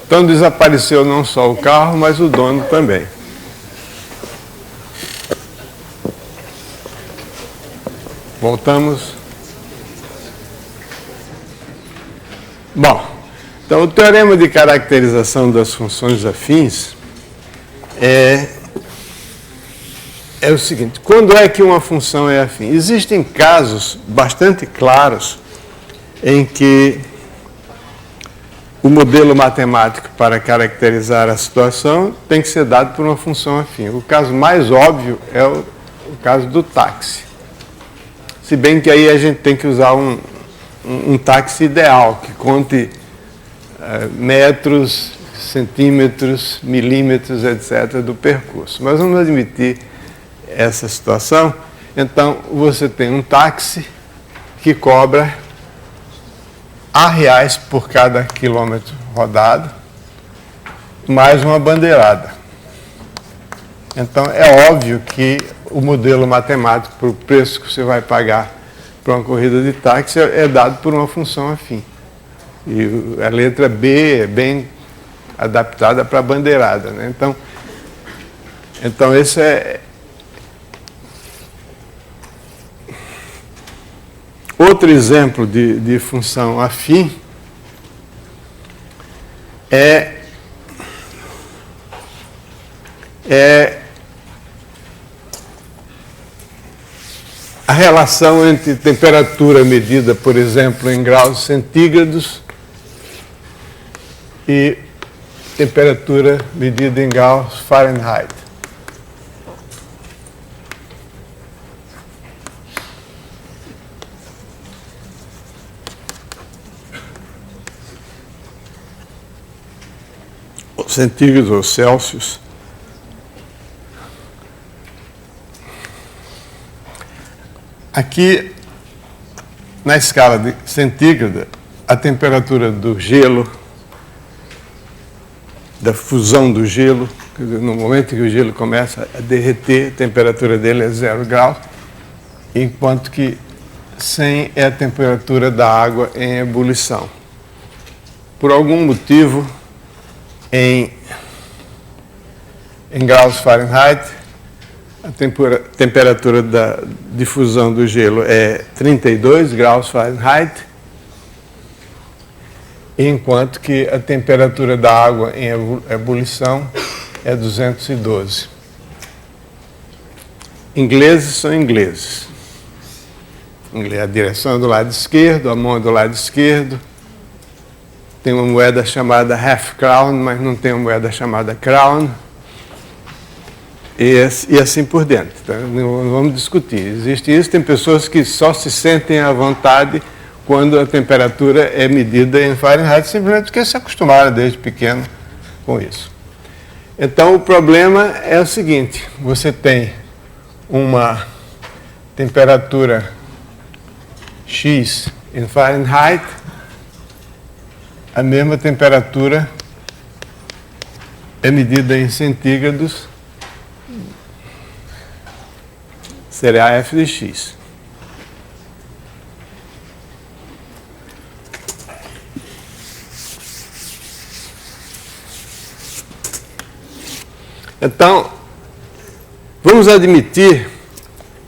Então desapareceu não só o carro, mas o dono também. Voltamos. Bom, então o teorema de caracterização das funções afins é é o seguinte: quando é que uma função é afim? Existem casos bastante claros em que o modelo matemático para caracterizar a situação tem que ser dado por uma função afim. O caso mais óbvio é o caso do táxi. Se bem que aí a gente tem que usar um táxi ideal, que conte metros, centímetros, milímetros, etc., do percurso. Mas vamos admitir essa situação. Então, você tem um táxi que cobra R$ por cada quilômetro rodado, mais uma bandeirada. Então, é óbvio que o modelo matemático para o preço que você vai pagar para uma corrida de táxi é dado por uma função afim. E a letra B é bem adaptada para a bandeirada, né? Então esse é outro exemplo de função afim. É a relação entre temperatura medida, por exemplo, em graus centígrados e temperatura medida em graus Fahrenheit. Centígrados ou Celsius. Aqui, na escala de centígrada, a temperatura do gelo, da fusão do gelo, quer dizer, no momento que o gelo começa a derreter, a temperatura dele é 0 graus, enquanto que 100 é a temperatura da água em ebulição. Por algum motivo, em graus Fahrenheit, a temperatura da difusão do gelo é 32 graus Fahrenheit, enquanto que a temperatura da água em ebulição é 212. Ingleses são ingleses. A direção é do lado esquerdo, a mão é do lado esquerdo. Tem uma moeda chamada half crown, mas não tem uma moeda chamada crown. E assim por dentro. Tá? Não vamos discutir. Existe isso, tem pessoas que só se sentem à vontade quando a temperatura é medida em Fahrenheit, simplesmente porque se acostumaram desde pequeno com isso. Então, o problema é o seguinte: você tem uma temperatura X em Fahrenheit, a mesma temperatura é medida em centígrados, será f de x. Então, vamos admitir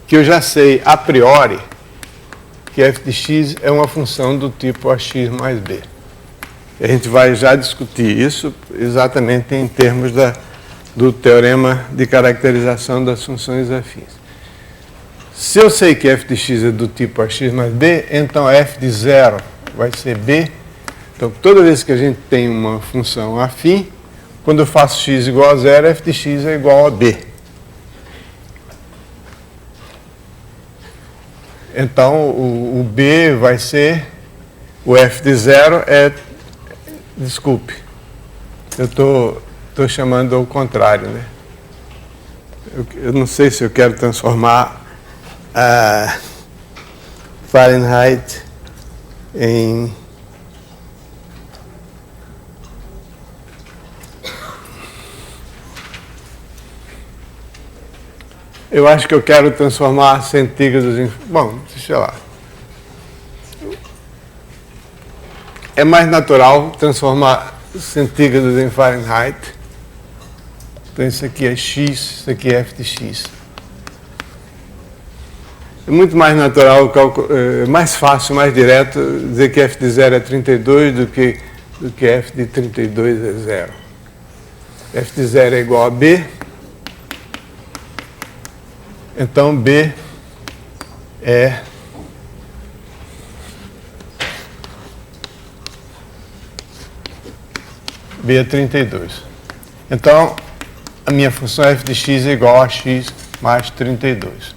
que eu já sei a priori que f de x é uma função do tipo ax mais b. A gente vai já discutir isso exatamente em termos do teorema de caracterização das funções afins. Se eu sei que f de x é do tipo ax mais b, então f de 0 vai ser b. Então, toda vez que a gente tem uma função afim, quando eu faço x igual a 0, f de x é igual a b. Então, o b vai ser, o f de 0 é, desculpe, eu estou chamando ao contrário, né? Eu não sei se eu quero transformar a Fahrenheit em eu acho que eu quero transformar centígrados em... Bom, deixa lá. É mais natural transformar centígrados em Fahrenheit. Então, isso aqui é x, isso aqui é f de x. É muito mais natural, mais fácil, mais direto, dizer que f de 0 é 32 do que f de 32 é 0. F de 0 é igual a b. Então, B é B é 32. Então, a minha função f de x é igual a x mais 32.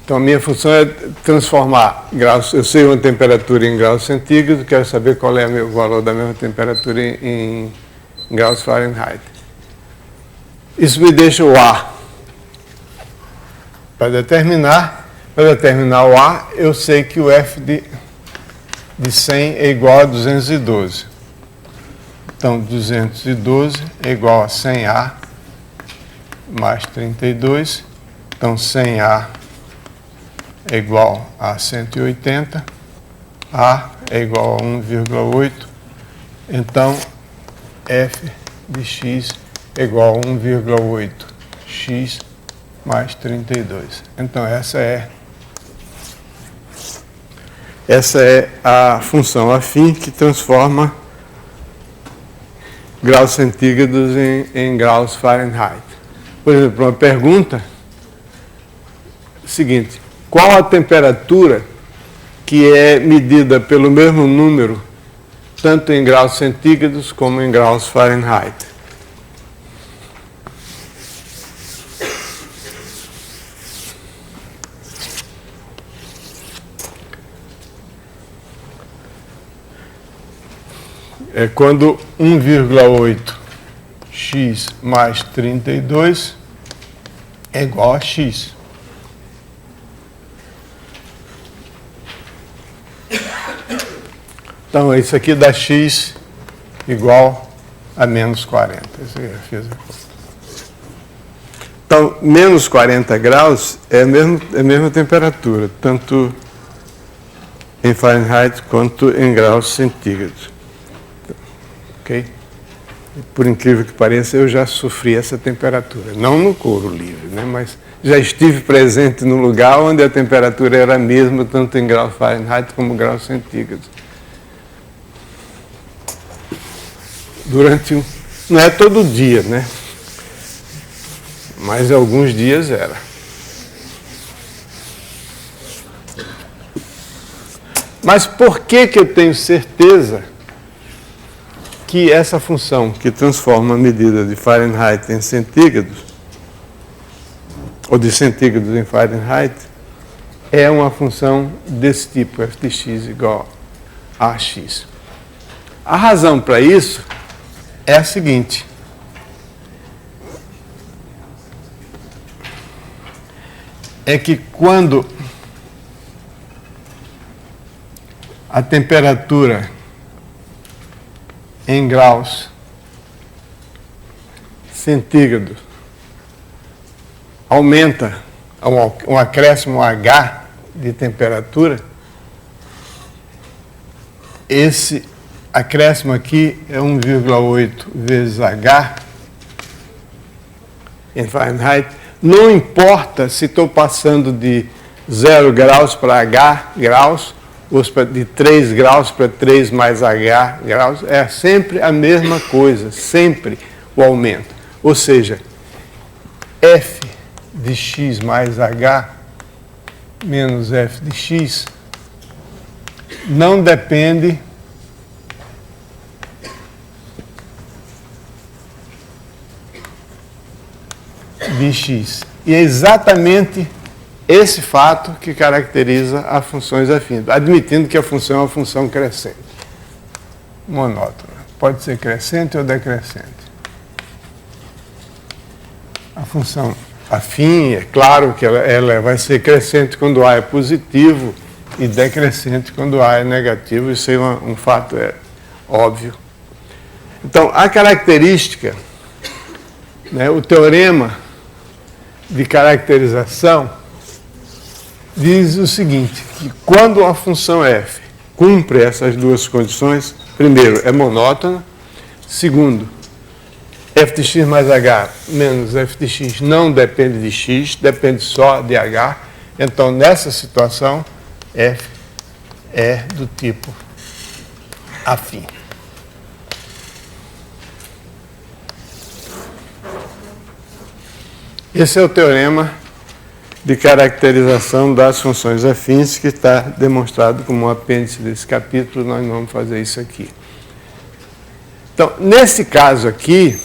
Então, a minha função é transformar graus. Eu sei uma temperatura em graus centígrados, quero saber qual é o valor da mesma temperatura em graus Fahrenheit. Isso me deixa o A. Para determinar o A, eu sei que o F de 100 é igual a 212. Então, 212 é igual a 100A mais 32. Então, 100A é igual a 180. A é igual a 1,8. Então, F de x é igual a 1,8 x mais 32. Então, essa é a função afim que transforma graus centígrados em graus Fahrenheit. Por exemplo, uma pergunta seguinte: qual a temperatura que é medida pelo mesmo número, tanto em graus centígrados como em graus Fahrenheit? É quando 1,8 x mais 32 é igual a x. Então, isso aqui dá x igual a menos 40. Isso aí eu fiz a conta. Então, menos 40 graus é a mesma temperatura, tanto em Fahrenheit quanto em graus centígrados. Ok? Por incrível que pareça, eu já sofri essa temperatura. Não no couro livre, né? Mas já estive presente no lugar onde a temperatura era a mesma, tanto em graus Fahrenheit como graus centígrados. Não é todo dia, né? Mas alguns dias era. Mas por que eu tenho certeza que essa função que transforma a medida de Fahrenheit em centígrados, ou de centígrados em Fahrenheit, é uma função desse tipo, f de x igual a x? A razão para isso é a seguinte: é que quando a temperatura em graus centígrados aumenta, um acréscimo H de temperatura, esse acréscimo aqui é 1,8 vezes H em Fahrenheit. Não importa se estou passando de 0 graus para H graus, ou de 3 graus para 3 mais H graus, é sempre a mesma coisa, sempre o aumento. Ou seja, F de x mais H menos F de x não depende de x. E é exatamente esse fato que caracteriza as funções afins, admitindo que a função é uma função crescente, monótona. Pode ser crescente ou decrescente. A função afim, é claro que ela vai ser crescente quando A é positivo e decrescente quando A é negativo. Isso é um fato óbvio. Então, a característica, né, o teorema de caracterização diz o seguinte, que quando a função f cumpre essas duas condições, primeiro, é monótona, segundo, f de x mais h menos f de x não depende de x, depende só de h, então nessa situação, f é do tipo afim. Esse é o teorema de caracterização das funções afins que está demonstrado como um apêndice desse capítulo. Nós não vamos fazer isso aqui. Então, nesse caso aqui,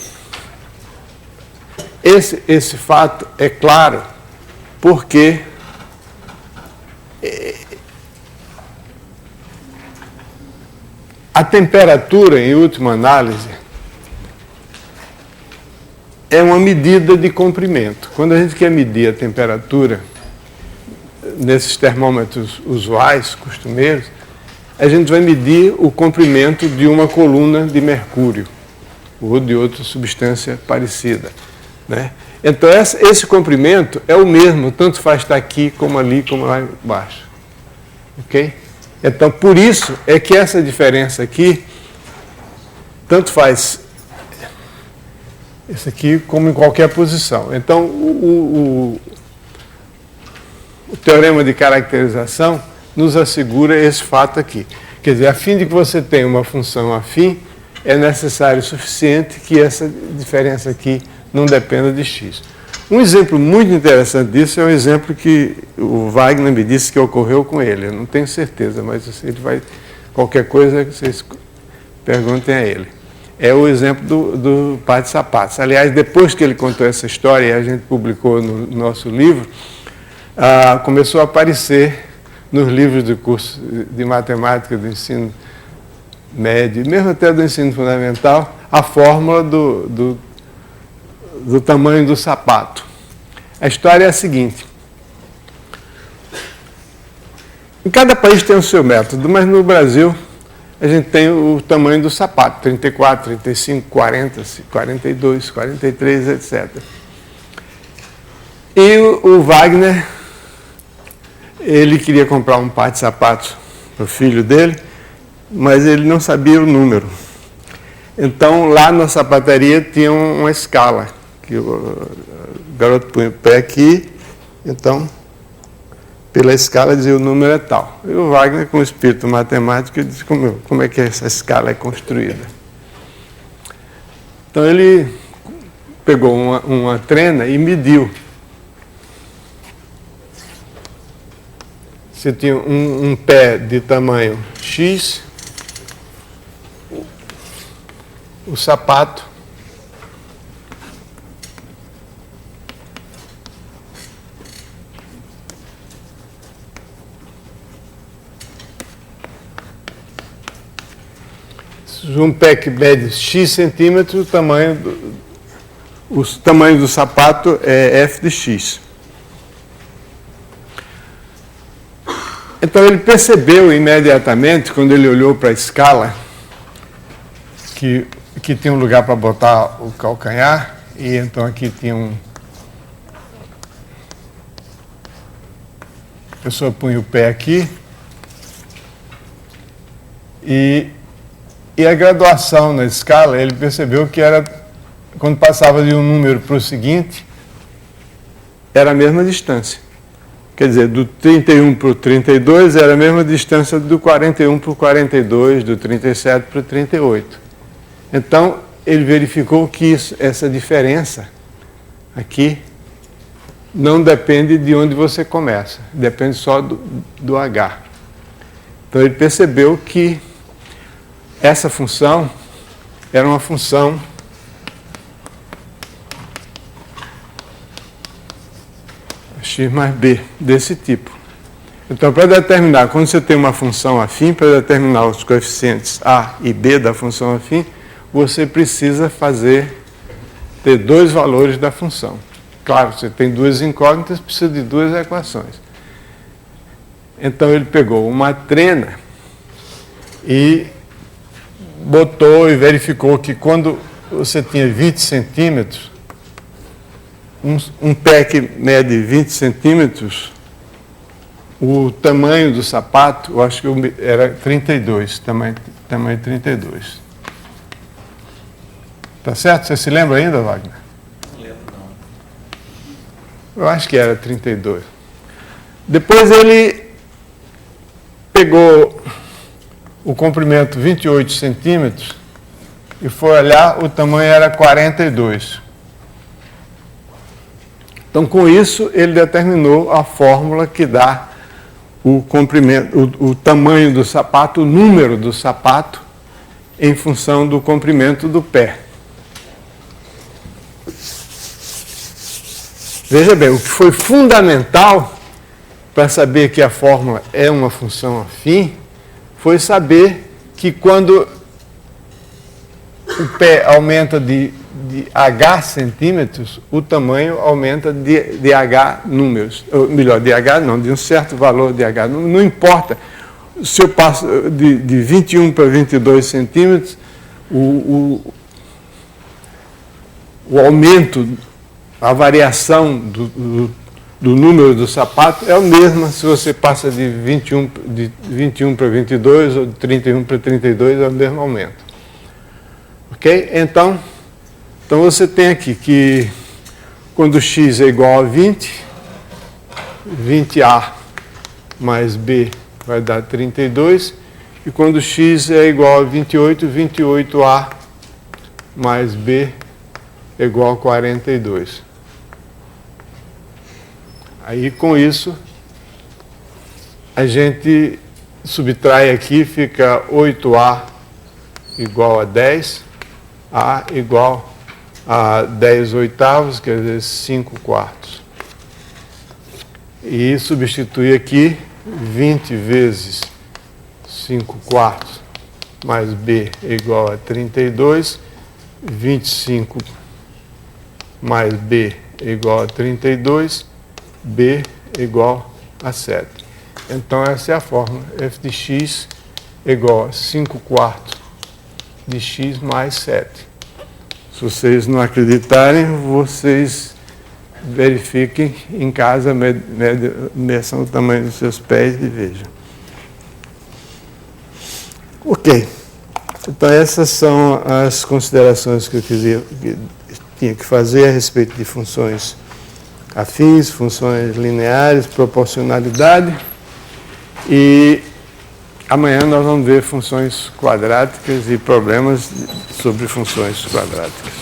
esse fato é claro porque a temperatura, em última análise, é uma medida de comprimento. Quando a gente quer medir a temperatura nesses termômetros usuais, costumeiros, a gente vai medir o comprimento de uma coluna de mercúrio ou de outra substância parecida, né? Então, esse comprimento é o mesmo, tanto faz estar aqui, como ali, como lá embaixo. Ok? Então, por isso é que essa diferença aqui, tanto faz esse aqui como em qualquer posição. Então, o teorema de caracterização nos assegura esse fato aqui. Quer dizer, a fim de que você tenha uma função afim, é necessário o suficiente que essa diferença aqui não dependa de x. Um exemplo muito interessante disso é um exemplo que o Wagner me disse que ocorreu com ele. Eu não tenho certeza, mas ele vai... Qualquer coisa que vocês perguntem a ele. É o exemplo do par de sapatos. Aliás, depois que ele contou essa história e a gente publicou no nosso livro, começou a aparecer nos livros do curso de matemática do ensino médio, mesmo até do ensino fundamental, a fórmula do tamanho do sapato. A história é a seguinte. Em cada país tem o seu método, mas no Brasil a gente tem o tamanho do sapato, 34, 35, 40, 42, 43, etc. E o Wagner, ele queria comprar um par de sapatos para o filho dele, mas ele não sabia o número. Então, lá na sapataria tinha uma escala, que o garoto punha o pé aqui, então, pela escala dizia o número é tal. E o Wagner, com o espírito matemático, disse como é que essa escala é construída. Então, ele pegou uma trena e mediu. Você tinha um pé de tamanho X, o sapato um pé que mede X centímetros, o tamanho do sapato é F de X. Então ele percebeu imediatamente, quando ele olhou para a escala, que tinha um lugar para botar o calcanhar, e então aqui tinha a pessoa punha o pé aqui, e a graduação na escala, ele percebeu que era, quando passava de um número para o seguinte, era a mesma distância. Quer dizer, do 31 para o 32 era a mesma distância do 41 para o 42, do 37 para o 38. Então, ele verificou que essa diferença aqui não depende de onde você começa, depende só do H. Então, ele percebeu que essa função era uma função x mais b, desse tipo. Então, para determinar, quando você tem uma função afim, para determinar os coeficientes a e b da função afim, você precisa ter dois valores da função. Claro, você tem duas incógnitas, precisa de duas equações. Então, ele pegou uma trena e botou e verificou que quando você tinha 20 centímetros, um pé que mede 20 centímetros, o tamanho do sapato, eu acho que era 32, tamanho 32. Tá certo? Você se lembra ainda, Wagner? Não lembro, não. Eu acho que era 32. Depois ele pegou o comprimento 28 centímetros e foi olhar, o tamanho era 42. Então, com isso, ele determinou a fórmula que dá o comprimento, o tamanho do sapato, o número do sapato, em função do comprimento do pé. Veja bem, o que foi fundamental para saber que a fórmula é uma função afim foi saber que quando o pé aumenta de H centímetros, o tamanho aumenta de H números. Ou melhor, de H não, de um certo valor de H. Não importa se eu passo de 21 para 22 centímetros, o aumento, a variação do número do sapato é o mesmo se você passa de 21 para 22 ou de 31 para 32, é o mesmo aumento. Ok? Então você tem aqui que quando x é igual a 20, 20A mais B vai dar 32, e quando x é igual a 28, 28A mais B é igual a 42. Aí, com isso, a gente subtrai aqui, fica 8A igual a 10, A igual a 10 oitavos, quer dizer, 5 quartos. E substitui aqui 20 vezes 5 quartos mais B é igual a 32, 25 mais B é igual a 32, B é igual a 7. Então, essa é a fórmula. F de x é igual a 5 quartos de x mais 7. Se vocês não acreditarem, vocês verifiquem em casa, meçam o tamanho dos seus pés e vejam. Ok. Então, essas são as considerações que eu tinha que fazer a respeito de funções afins, funções lineares, proporcionalidade. E amanhã nós vamos ver funções quadráticas e problemas sobre funções quadráticas.